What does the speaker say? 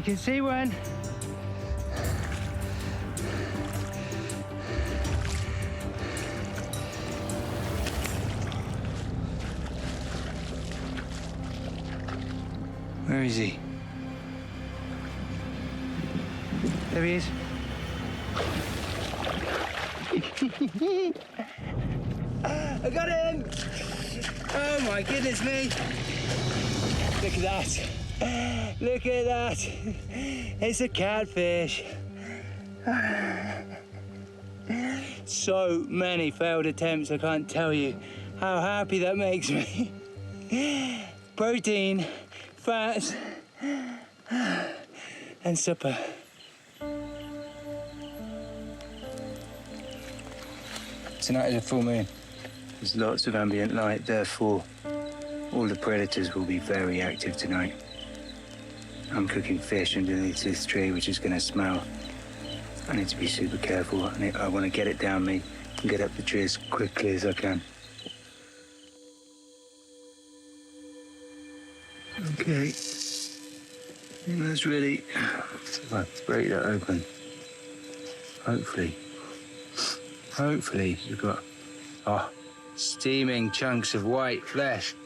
can see one. Where is he? There he is. I got him! Oh my goodness me! Look at that! Look at that! It's a catfish. So many failed attempts, I can't tell you how happy that makes me. Protein, fats, and supper. Tonight is a full moon. There's lots of ambient light, therefore all the predators will be very active tonight. I'm cooking fish underneath this tree, which is going to smell. I need to be super careful. I want to get it down me and get up the tree as quickly as I can. Okay. I think that's ready. Let's break that open. Hopefully you've got steaming chunks of white flesh.